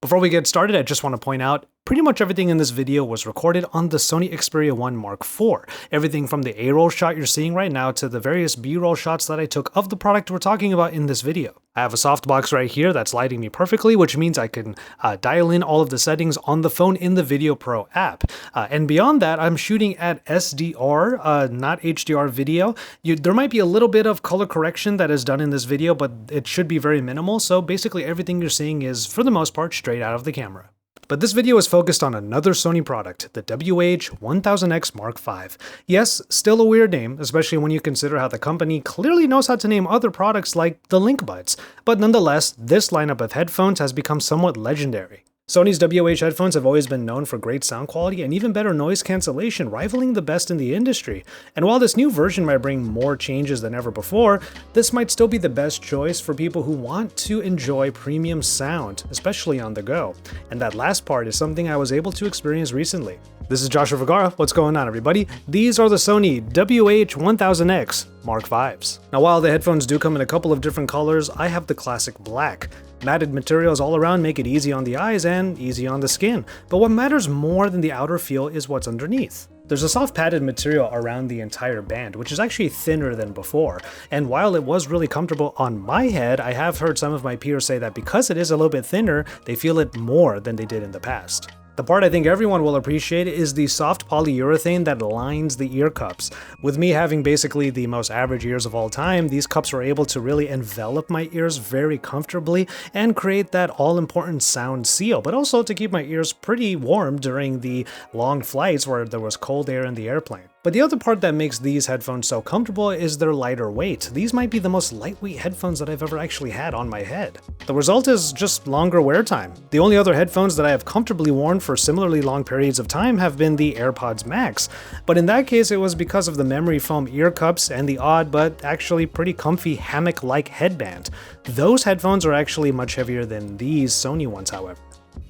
Before we get started, I just want to point out, pretty much everything in this video was recorded on the Sony Xperia 1 Mark IV. Everything from the A-roll shot you're seeing right now to the various B-roll shots that I took of the product we're talking about in this video. I have a softbox right here that's lighting me perfectly, which means I can dial in all of the settings on the phone in the Video Pro app. And beyond that, I'm shooting at SDR, not HDR video. There might be a little bit of color correction that is done in this video, but it should be very minimal. So basically everything you're seeing is, for the most part, straight out of the camera. But this video is focused on another Sony product, the WH-1000XM5. Yes, still a weird name, especially when you consider how the company clearly knows how to name other products like the Link Buds. But nonetheless, this lineup of headphones has become somewhat legendary. Sony's WH headphones have always been known for great sound quality and even better noise cancellation, rivaling the best in the industry. And while this new version might bring more changes than ever before, this might still be the best choice for people who want to enjoy premium sound, especially on the go. And that last part is something I was able to experience recently. This is Joshua Vergara. What's going on, everybody? These are the Sony WH-1000X Mark Vs. Now, while the headphones do come in a couple of different colors, I have the classic black. Matted materials all around make it easy on the eyes and easy on the skin, but what matters more than the outer feel is what's underneath. There's a soft padded material around the entire band, which is actually thinner than before, and while it was really comfortable on my head, I have heard some of my peers say that because it is a little bit thinner, they feel it more than they did in the past. The part I think everyone will appreciate is the soft polyurethane that lines the ear cups. With me having basically the most average ears of all time, these cups are able to really envelop my ears very comfortably and create that all-important sound seal, but also to keep my ears pretty warm during the long flights where there was cold air in the airplane. But the other part that makes these headphones so comfortable is their lighter weight. These might be the most lightweight headphones that I've ever actually had on my head. The result is just longer wear time. The only other headphones that I have comfortably worn for similarly long periods of time have been the AirPods Max, but in that case it was because of the memory foam ear cups and the odd but actually pretty comfy hammock-like headband. Those headphones are actually much heavier than these Sony ones, however.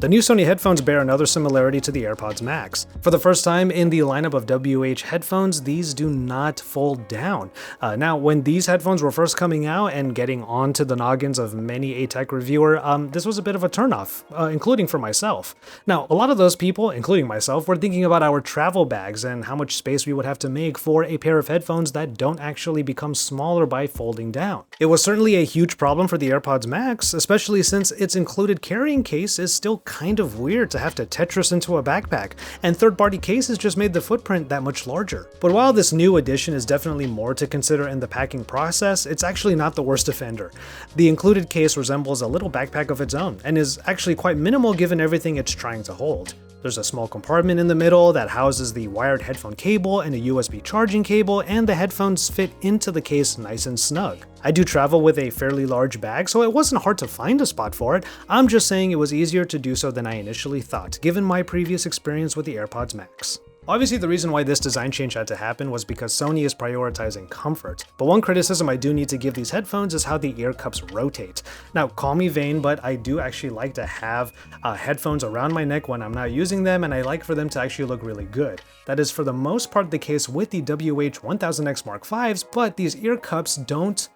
The new Sony headphones bear another similarity to the AirPods Max. For the first time in the lineup of WH headphones, these do not fold down. Now, when these headphones were first coming out and getting onto the noggins of many a tech reviewer, this was a bit of a turnoff, including for myself. Now, a lot of those people, including myself, were thinking about our travel bags and how much space we would have to make for a pair of headphones that don't actually become smaller by folding down. It was certainly a huge problem for the AirPods Max, especially since its included carrying case is still kind of weird to have to Tetris into a backpack, and third-party cases just made the footprint that much larger. But while this new addition is definitely more to consider in the packing process, it's actually not the worst offender. The included case resembles a little backpack of its own, and is actually quite minimal given everything it's trying to hold. There's a small compartment in the middle that houses the wired headphone cable and a USB charging cable, and the headphones fit into the case nice and snug. I do travel with a fairly large bag, so it wasn't hard to find a spot for it. I'm just saying it was easier to do so than I initially thought, given my previous experience with the AirPods Max. Obviously, the reason why this design change had to happen was because Sony is prioritizing comfort. But one criticism I do need to give these headphones is how the ear cups rotate. Now, call me vain, but I do actually like to have headphones around my neck when I'm not using them, and I like for them to actually look really good. That is for the most part the case with the WH-1000X Mark Vs, but these ear cups don't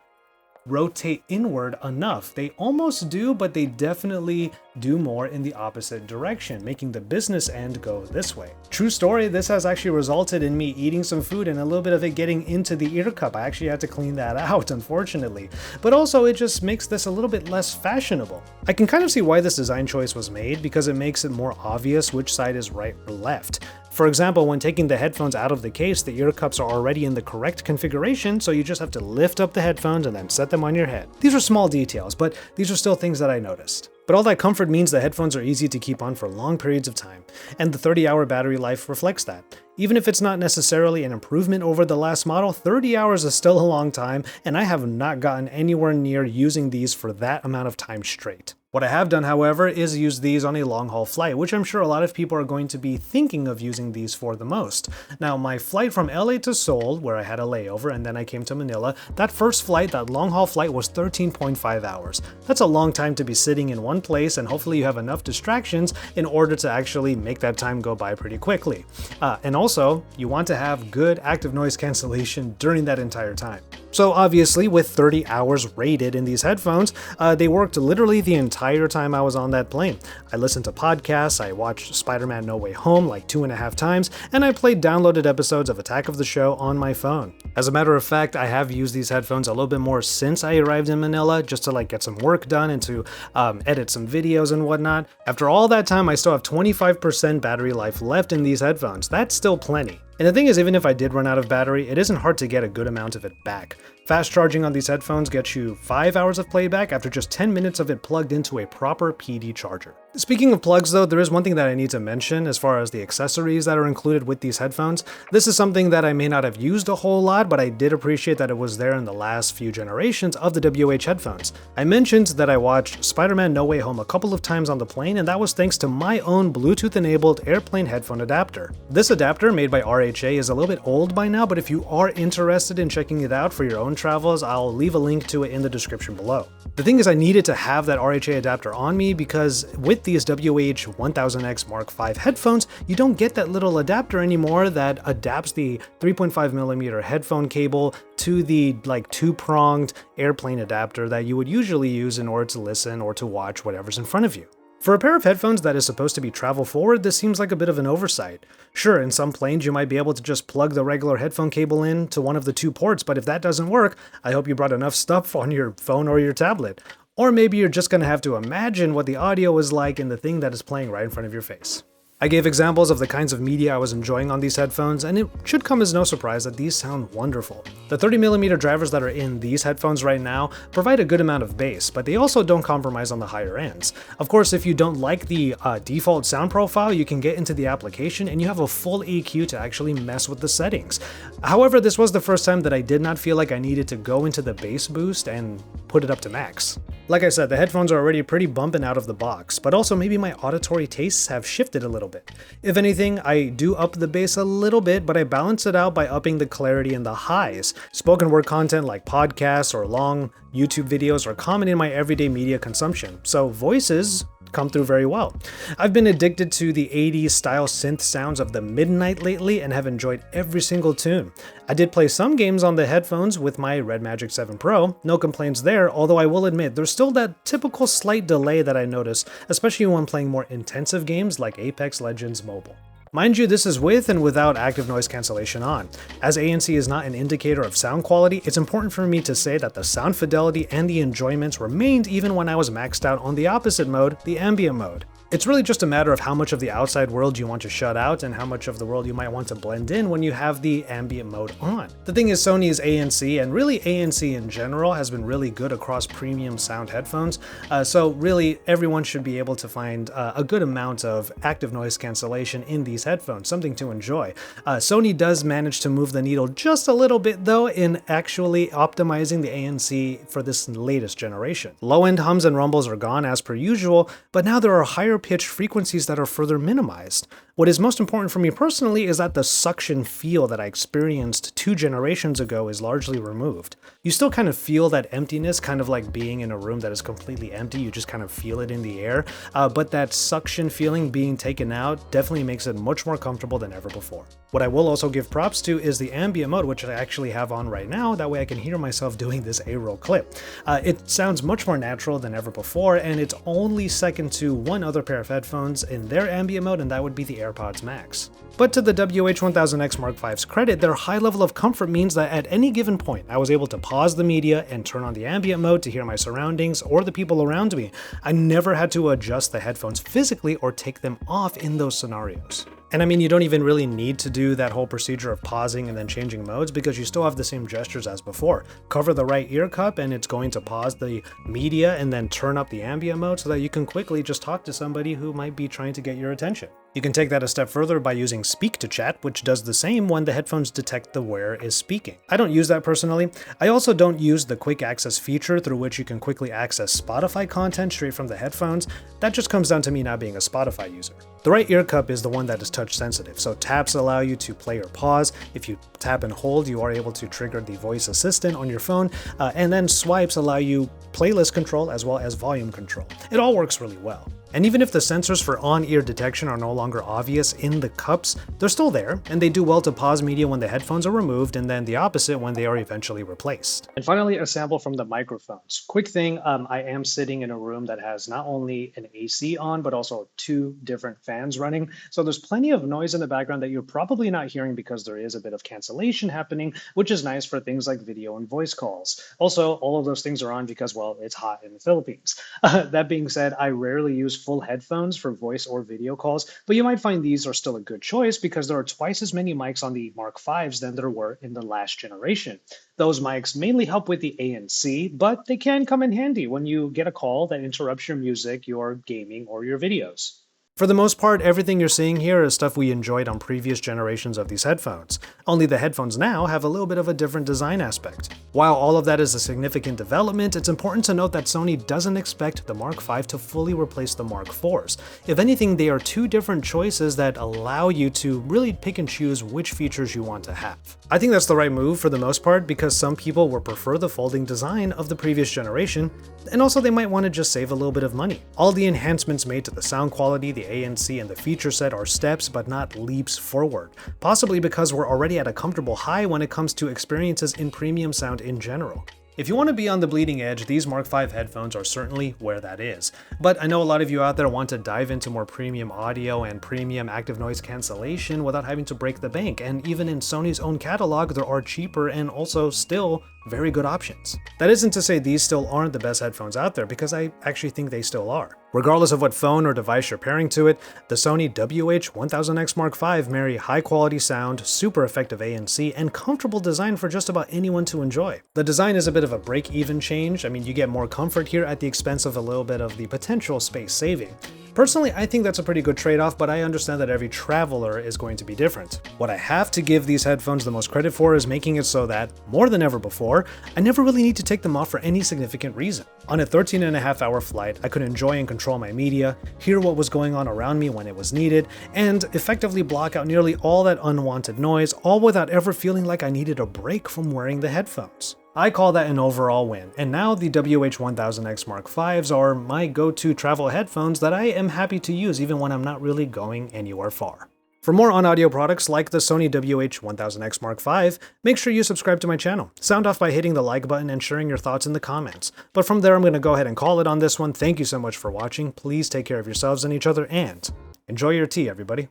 rotate inward enough. They almost do, but they definitely do more in the opposite direction, making the business end go this way. True story, this has actually resulted in me eating some food and a little bit of it getting into the ear cup. I actually had to clean that out, unfortunately. But also it just makes this a little bit less fashionable. I can kind of see why this design choice was made, because it makes it more obvious which side is right or left. For example, when taking the headphones out of the case, the ear cups are already in the correct configuration, so you just have to lift up the headphones and then set them on your head. These are small details, but these are still things that I noticed. But all that comfort means the headphones are easy to keep on for long periods of time, and the 30-hour battery life reflects that. Even if it's not necessarily an improvement over the last model, 30 hours is still a long time, and I have not gotten anywhere near using these for that amount of time straight. What I have done, however, is use these on a long-haul flight, which I'm sure a lot of people are going to be thinking of using these for the most. Now, my flight from LA to Seoul, where I had a layover, and then I came to Manila, that first flight, that long-haul flight, was 13.5 hours. That's a long time to be sitting in one place, and hopefully you have enough distractions in order to actually make that time go by pretty quickly. And also, you want to have good active noise cancellation during that entire time. So obviously, with 30 hours rated in these headphones, they worked literally the entire time I was on that plane. I listened to podcasts, I watched Spider-Man No Way Home like 2.5 times, and I played downloaded episodes of Attack of the Show on my phone. As a matter of fact, I have used these headphones a little bit more since I arrived in Manila, just to get some work done and to edit some videos and whatnot. After all that time, I still have 25% battery life left in these headphones. That's still plenty. And the thing is, even if I did run out of battery, it isn't hard to get a good amount of it back. Fast charging on these headphones gets you 5 hours of playback after just 10 minutes of it plugged into a proper PD charger. Speaking of plugs though, there is one thing that I need to mention as far as the accessories that are included with these headphones. This is something that I may not have used a whole lot, but I did appreciate that it was there in the last few generations of the WH headphones. I mentioned that I watched Spider-Man No Way Home a couple of times on the plane, and that was thanks to my own Bluetooth-enabled airplane headphone adapter. This adapter, made by RHA, is a little bit old by now, but if you are interested in checking it out for your own travels, I'll leave a link to it in the description below. The thing is, I needed to have that RHA adapter on me because with these WH-1000XM5 headphones, you don't get that little adapter anymore that adapts the 3.5mm headphone cable to the two-pronged airplane adapter that you would usually use in order to listen or to watch whatever's in front of you. For a pair of headphones that is supposed to be travel forward, this seems like a bit of an oversight. Sure, in some planes you might be able to just plug the regular headphone cable in to one of the two ports, but if that doesn't work, I hope you brought enough stuff on your phone or your tablet. Or maybe you're just going to have to imagine what the audio is like in the thing that is playing right in front of your face. I gave examples of the kinds of media I was enjoying on these headphones, and it should come as no surprise that these sound wonderful. The 30mm drivers that are in these headphones right now provide a good amount of bass, but they also don't compromise on the higher ends. Of course, if you don't like the default sound profile, you can get into the application and you have a full EQ to actually mess with the settings. However, this was the first time that I did not feel like I needed to go into the bass boost and put it up to max. Like I said, the headphones are already pretty bumping out of the box, but also maybe my auditory tastes have shifted a little bit. If anything, I do up the bass a little bit, but I balance it out by upping the clarity and the highs. Spoken word content like podcasts or long YouTube videos are common in my everyday media consumption, so voices come through very well. I've been addicted to the 80s style synth sounds of the midnight lately and have enjoyed every single tune. I did play some games on the headphones with my Red Magic 7 Pro, no complaints there, although I will admit there's still that typical slight delay that I notice, especially when playing more intensive games like Apex Legends Mobile. Mind you, this is with and without active noise cancellation on. As ANC is not an indicator of sound quality, it's important for me to say that the sound fidelity and the enjoyments remained even when I was maxed out on the opposite mode, the ambient mode. It's really just a matter of how much of the outside world you want to shut out and how much of the world you might want to blend in when you have the ambient mode on. The thing is, Sony's ANC, and really ANC in general, has been really good across premium sound headphones, so really everyone should be able to find a good amount of active noise cancellation in these headphones, something to enjoy. Sony does manage to move the needle just a little bit though in actually optimizing the ANC for this latest generation. Low-end hums and rumbles are gone as per usual, but now there are higher pitched frequencies that are further minimized. What is most important for me personally is that the suction feel that I experienced 2 generations ago is largely removed. You still kind of feel that emptiness, kind of like being in a room that is completely empty, you just kind of feel it in the air, but that suction feeling being taken out definitely makes it much more comfortable than ever before. What I will also give props to is the ambient mode, which I actually have on right now, that way I can hear myself doing this A-roll clip. It sounds much more natural than ever before, and it's only second to one other pair of headphones in their ambient mode, and that would be the AirPods Max. But to the WH-1000XM5's credit, their high level of comfort means that at any given point, I was able to pause the media and turn on the ambient mode to hear my surroundings or the people around me. I never had to adjust the headphones physically or take them off in those scenarios. And I mean, you don't even really need to do that whole procedure of pausing and then changing modes because you still have the same gestures as before. Cover the right ear cup and it's going to pause the media and then turn up the ambient mode so that you can quickly just talk to somebody who might be trying to get your attention. You can take that a step further by using Speak to Chat, which does the same when the headphones detect the wearer is speaking. I don't use that personally. I also don't use the quick access feature through which you can quickly access Spotify content straight from the headphones. That just comes down to me not being a Spotify user. The right ear cup is the one that is touch sensitive, so taps allow you to play or pause. If you tap and hold, you are able to trigger the voice assistant on your phone, and then swipes allow you playlist control as well as volume control. It all works really well. And even if the sensors for on-ear detection are no longer obvious in the cups, they're still there, and they do well to pause media when the headphones are removed, and then the opposite when they are eventually replaced. And finally, a sample from the microphones. Quick thing, I am sitting in a room that has not only an AC on, but also 2 different fans running. So there's plenty of noise in the background that you're probably not hearing because there is a bit of cancellation happening, which is nice for things like video and voice calls. Also, all of those things are on because, well, it's hot in the Philippines. That being said, I rarely use full headphones for voice or video calls, but you might find these are still a good choice because there are twice as many mics on the Mark Vs than there were in the last generation. Those mics mainly help with the ANC, but they can come in handy when you get a call that interrupts your music, your gaming, or your videos. For the most part, everything you're seeing here is stuff we enjoyed on previous generations of these headphones, only the headphones now have a little bit of a different design aspect. While all of that is a significant development, it's important to note that Sony doesn't expect the Mark V to fully replace the Mark IVs. If anything, they are 2 different choices that allow you to really pick and choose which features you want to have. I think that's the right move for the most part because some people will prefer the folding design of the previous generation, and also they might want to just save a little bit of money. All the enhancements made to the sound quality, the ANC, and the feature set are steps but not leaps forward, possibly because we're already at a comfortable high when it comes to experiences in premium sound in general. If you want to be on the bleeding edge, these Mark V headphones are certainly where that is. But I know a lot of you out there want to dive into more premium audio and premium active noise cancellation without having to break the bank, and even in Sony's own catalog, there are cheaper and also still very good options. That isn't to say these still aren't the best headphones out there, because I actually think they still are. Regardless of what phone or device you're pairing to it, the Sony WH-1000XM5 marry high-quality sound, super effective ANC, and comfortable design for just about anyone to enjoy. The design is a bit of a break-even change. I mean, you get more comfort here at the expense of a little bit of the potential space saving. Personally, I think that's a pretty good trade-off, but I understand that every traveler is going to be different. What I have to give these headphones the most credit for is making it so that, more than ever before, I never really need to take them off for any significant reason. On a 13.5-hour flight, I could enjoy and control my media, hear what was going on around me when it was needed, and effectively block out nearly all that unwanted noise, all without ever feeling like I needed a break from wearing the headphones. I call that an overall win, and now the WH-1000XM5s are my go-to travel headphones that I am happy to use even when I'm not really going anywhere far. For more on-audio products like the Sony WH-1000XM5, make sure you subscribe to my channel. Sound off by hitting the like button and sharing your thoughts in the comments. But from there, I'm going to go ahead and call it on this one. Thank you so much for watching. Please take care of yourselves and each other, and enjoy your tea, everybody.